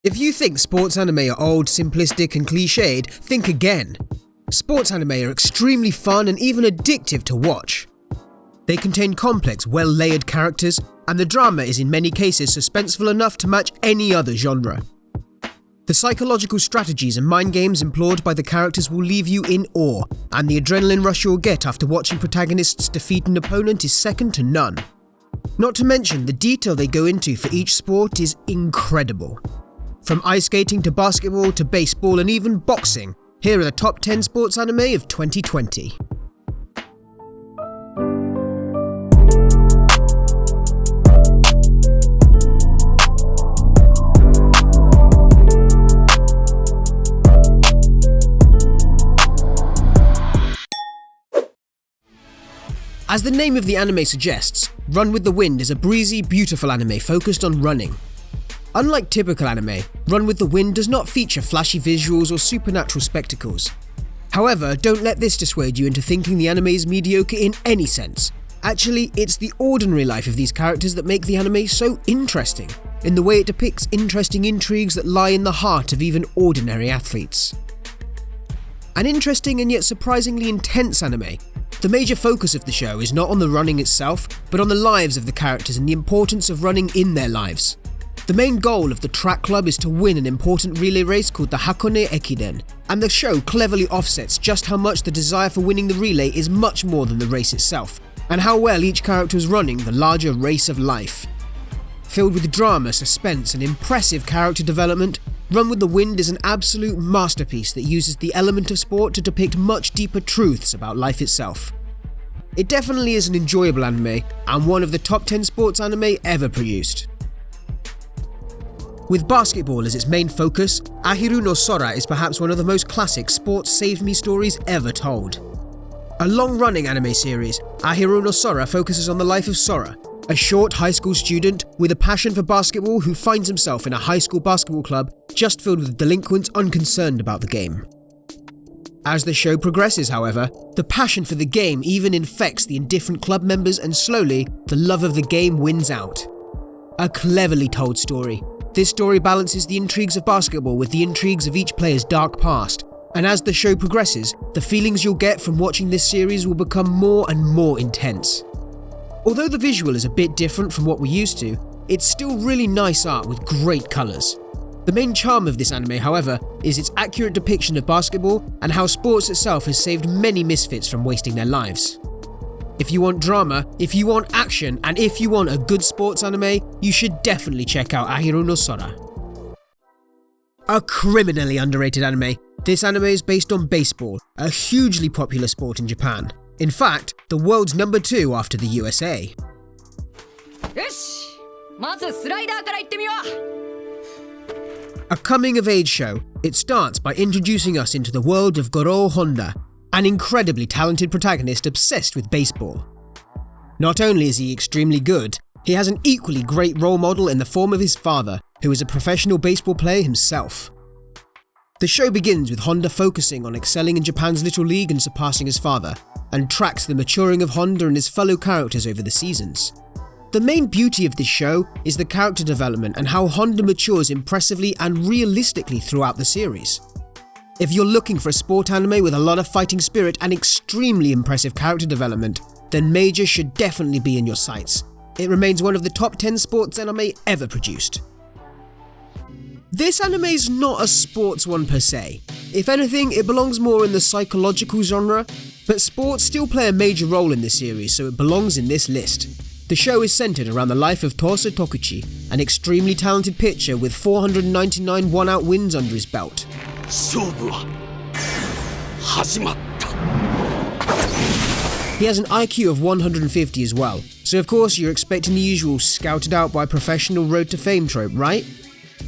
If you think sports anime are old, simplistic and cliched, think again. Sports anime are extremely fun and even addictive to watch. They contain complex, well-layered characters, and the drama is in many cases suspenseful enough to match any other genre. The psychological strategies and mind games employed by the characters will leave you in awe, and the adrenaline rush you'll get after watching protagonists defeat an opponent is second to none. Not to mention, the detail they go into for each sport is incredible. From ice skating to basketball to baseball and even boxing, here are the top 10 sports anime of 2020. As the name of the anime suggests, Run with the Wind is a breezy, beautiful anime focused on running. Unlike typical anime, Run with the Wind does not feature flashy visuals or supernatural spectacles. However, don't let this dissuade you into thinking the anime is mediocre in any sense. Actually, it's the ordinary life of these characters that make the anime so interesting, in the way it depicts interesting intrigues that lie in the heart of even ordinary athletes. An interesting and yet surprisingly intense anime. The major focus of the show is not on the running itself, but on the lives of the characters and the importance of running in their lives. The main goal of the track club is to win an important relay race called the Hakone Ekiden, and the show cleverly offsets just how much the desire for winning the relay is much more than the race itself, and how well each character is running the larger race of life. Filled with drama, suspense and impressive character development, Run with the Wind is an absolute masterpiece that uses the element of sport to depict much deeper truths about life itself. It definitely is an enjoyable anime, and one of the top 10 sports anime ever produced. With basketball as its main focus, Ahiru no Sora is perhaps one of the most classic sports save-me stories ever told. A long-running anime series, Ahiru no Sora focuses on the life of Sora, a short high school student with a passion for basketball who finds himself in a high school basketball club just filled with delinquents unconcerned about the game. As the show progresses, however, the passion for the game even infects the indifferent club members, and slowly, the love of the game wins out. A cleverly told story. This story balances the intrigues of basketball with the intrigues of each player's dark past, and as the show progresses, the feelings you'll get from watching this series will become more and more intense. Although the visual is a bit different from what we're used to, it's still really nice art with great colours. The main charm of this anime, however, is its accurate depiction of basketball and how sports itself has saved many misfits from wasting their lives. If you want drama, if you want action, and if you want a good sports anime, you should definitely check out Ahiru no Sora. A criminally underrated anime, this anime is based on baseball, a hugely popular sport in Japan. In fact, the world's number 2 after the USA. A coming-of-age show, it starts by introducing us into the world of Goro Honda, an incredibly talented protagonist obsessed with baseball. Not only is he extremely good, he has an equally great role model in the form of his father, who is a professional baseball player himself. The show begins with Honda focusing on excelling in Japan's Little League and surpassing his father, and tracks the maturing of Honda and his fellow characters over the seasons. The main beauty of this show is the character development and how Honda matures impressively and realistically throughout the series. If you're looking for a sport anime with a lot of fighting spirit and extremely impressive character development, then Major should definitely be in your sights. It remains one of the top 10 sports anime ever produced. This anime is not a sports one per se. If anything, it belongs more in the psychological genre, but sports still play a major role in this series, so it belongs in this list. The show is centered around the life of Tosa Tokuchi, an extremely talented pitcher with 499 one-out wins under his belt. He has an IQ of 150 as well, so of course you're expecting the usual scouted out by professional road to fame trope, right?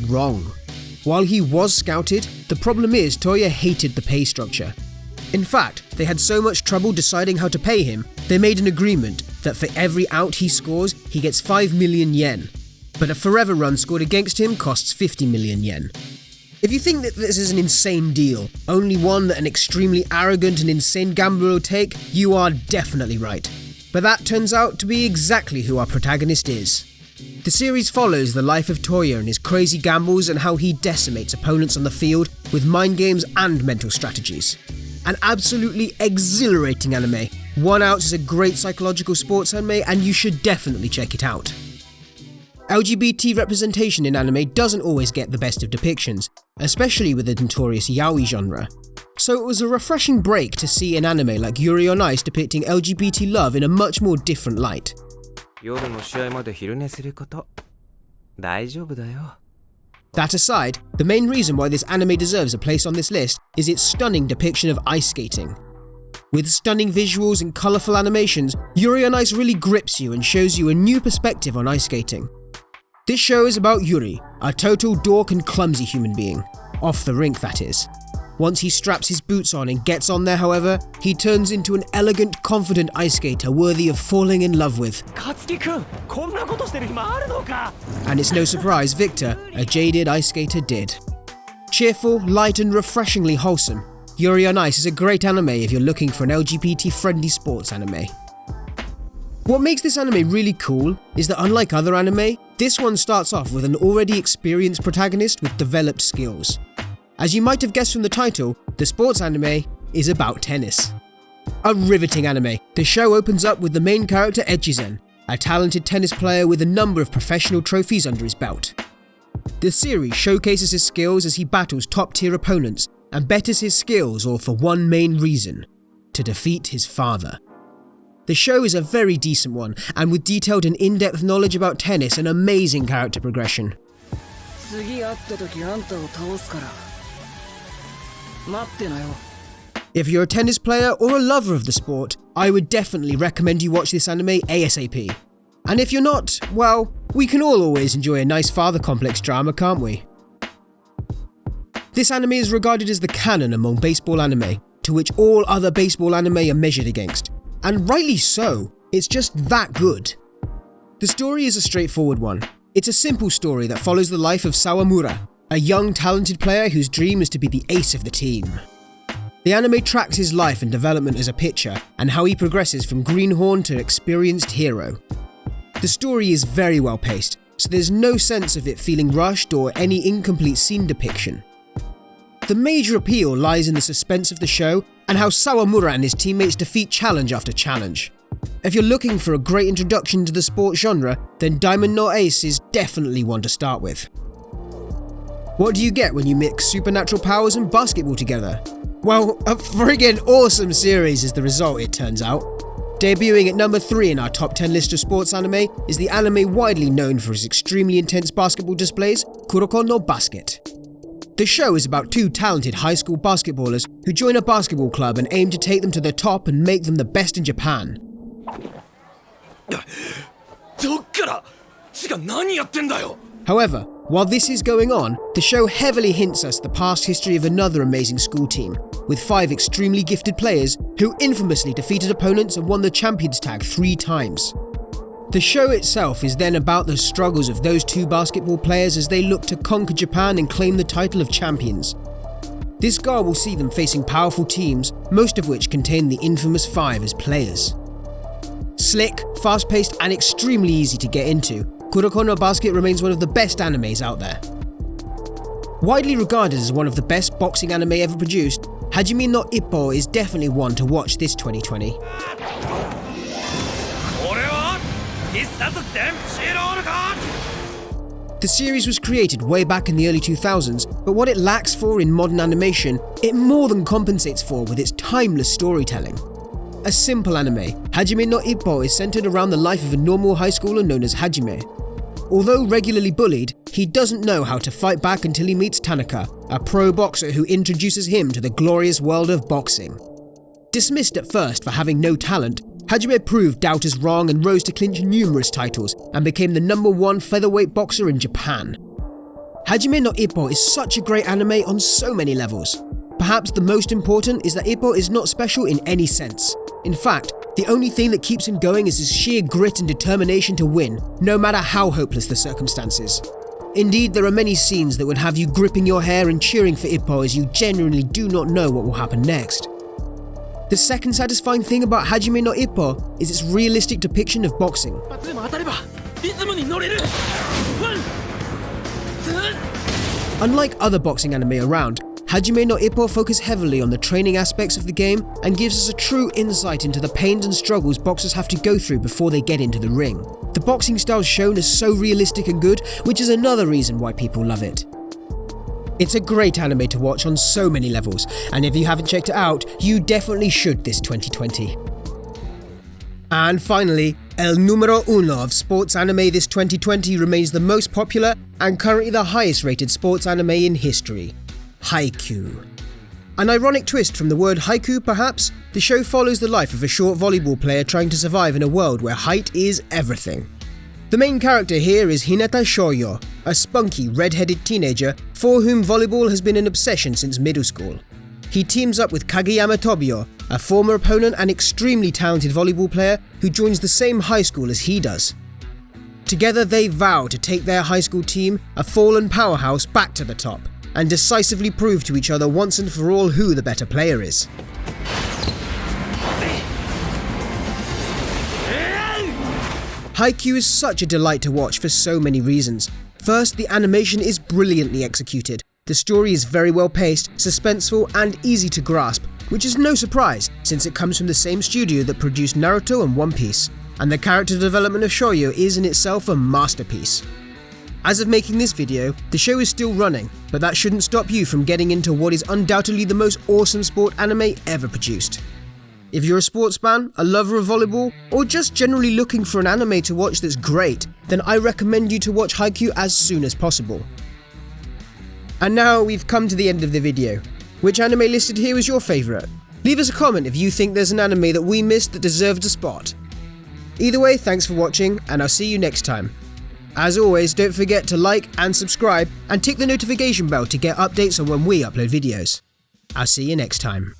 Wrong. While he was scouted, the problem is Toya hated the pay structure. In fact, they had so much trouble deciding how to pay him, they made an agreement that for every out he scores, he gets 5 million yen. But a forever run scored against him costs 50 million yen. If you think that this is an insane deal, only one that an extremely arrogant and insane gambler will take, you are definitely right. But that turns out to be exactly who our protagonist is. The series follows the life of Toya and his crazy gambles and how he decimates opponents on the field with mind games and mental strategies. An absolutely exhilarating anime. 1 Ounce is a great psychological sports anime and you should definitely check it out. LGBT representation in anime doesn't always get the best of depictions, especially with the notorious yaoi genre. So it was a refreshing break to see an anime like Yuri on Ice depicting LGBT love in a much more different light. That aside, the main reason why this anime deserves a place on this list is its stunning depiction of ice skating. With stunning visuals and colourful animations, Yuri on Ice really grips you and shows you a new perspective on ice skating. This show is about Yuri, a total dork and clumsy human being. Off the rink, that is. Once he straps his boots on and gets on there, however, he turns into an elegant, confident ice skater worthy of falling in love with. And it's no surprise Victor, a jaded ice skater, did. Cheerful, light and refreshingly wholesome, Yuri on Ice is a great anime if you're looking for an LGBT-friendly sports anime. What makes this anime really cool is that unlike other anime, this one starts off with an already experienced protagonist with developed skills. As you might have guessed from the title, the sports anime is about tennis. A riveting anime, the show opens up with the main character Echizen, a talented tennis player with a number of professional trophies under his belt. The series showcases his skills as he battles top-tier opponents and betters his skills all for one main reason: to defeat his father. The show is a very decent one, and with detailed and in-depth knowledge about tennis and amazing character progression. If you're a tennis player or a lover of the sport, I would definitely recommend you watch this anime ASAP. And if you're not, well, we can all always enjoy a nice father complex drama, can't we? This anime is regarded as the canon among baseball anime, to which all other baseball anime are measured against. And rightly so, it's just that good. The story is a straightforward one. It's a simple story that follows the life of Sawamura, a young talented player whose dream is to be the ace of the team. The anime tracks his life and development as a pitcher and how he progresses from greenhorn to experienced hero. The story is very well paced, so there's no sense of it feeling rushed or any incomplete scene depiction. The major appeal lies in the suspense of the show and how Sawamura and his teammates defeat challenge after challenge. If you're looking for a great introduction to the sports genre, then Diamond no Ace is definitely one to start with. What do you get when you mix supernatural powers and basketball together? Well, a friggin' awesome series is the result, it turns out. Debuting at number 3 in our top 10 list of sports anime is the anime widely known for its extremely intense basketball displays, Kuroko no Basket. The show is about 2 talented high school basketballers who join a basketball club and aim to take them to the top and make them the best in Japan. However, while this is going on, the show heavily hints us the past history of another amazing school team, with 5 extremely gifted players who infamously defeated opponents and won the champions tag 3 times. The show itself is then about the struggles of those 2 basketball players as they look to conquer Japan and claim the title of champions. This goal will see them facing powerful teams, most of which contain the infamous 5 as players. Slick, fast-paced and extremely easy to get into, Kuroko no Basket remains one of the best animes out there. Widely regarded as one of the best boxing anime ever produced, Hajime no Ippo is definitely one to watch this 2020. The series was created way back in the early 2000s, but what it lacks for in modern animation, it more than compensates for with its timeless storytelling. A simple anime, Hajime no Ippo is centered around the life of a normal high schooler known as Hajime. Although regularly bullied, he doesn't know how to fight back until he meets Tanaka, a pro boxer who introduces him to the glorious world of boxing. Dismissed at first for having no talent, Hajime proved doubters wrong and rose to clinch numerous titles and became the #1 featherweight boxer in Japan. Hajime no Ippo is such a great anime on so many levels. Perhaps the most important is that Ippo is not special in any sense. In fact, the only thing that keeps him going is his sheer grit and determination to win, no matter how hopeless the circumstances. Indeed, there are many scenes that would have you gripping your hair and cheering for Ippo as you genuinely do not know what will happen next. The second satisfying thing about Hajime no Ippo is its realistic depiction of boxing. Unlike other boxing anime around, Hajime no Ippo focus heavily on the training aspects of the game and gives us a true insight into the pains and struggles boxers have to go through before they get into the ring. The boxing style shown is so realistic and good, which is another reason why people love it. It's a great anime to watch on so many levels, and if you haven't checked it out, you definitely should this 2020. And finally, El Numero Uno of sports anime this 2020 remains the most popular and currently the highest rated sports anime in history. Haikyuu. An ironic twist from the word haiku perhaps, the show follows the life of a short volleyball player trying to survive in a world where height is everything. The main character here is Hinata Shoyo, a spunky, red-headed teenager for whom volleyball has been an obsession since middle school. He teams up with Kageyama Tobio, a former opponent and extremely talented volleyball player who joins the same high school as he does. Together they vow to take their high school team, a fallen powerhouse, back to the top, and decisively prove to each other once and for all who the better player is. Haikyuu is such a delight to watch for so many reasons. First, the animation is brilliantly executed. The story is very well paced, suspenseful and easy to grasp, which is no surprise since it comes from the same studio that produced Naruto and One Piece, and the character development of Shoyo is in itself a masterpiece. As of making this video, the show is still running, but that shouldn't stop you from getting into what is undoubtedly the most awesome sport anime ever produced. If you're a sports fan, a lover of volleyball, or just generally looking for an anime to watch that's great, then I recommend you to watch Haikyuu as soon as possible. And now we've come to the end of the video. Which anime listed here was your favourite? Leave us a comment if you think there's an anime that we missed that deserved a spot. Either way, thanks for watching, and I'll see you next time. As always, don't forget to like and subscribe and tick the notification bell to get updates on when we upload videos. I'll see you next time.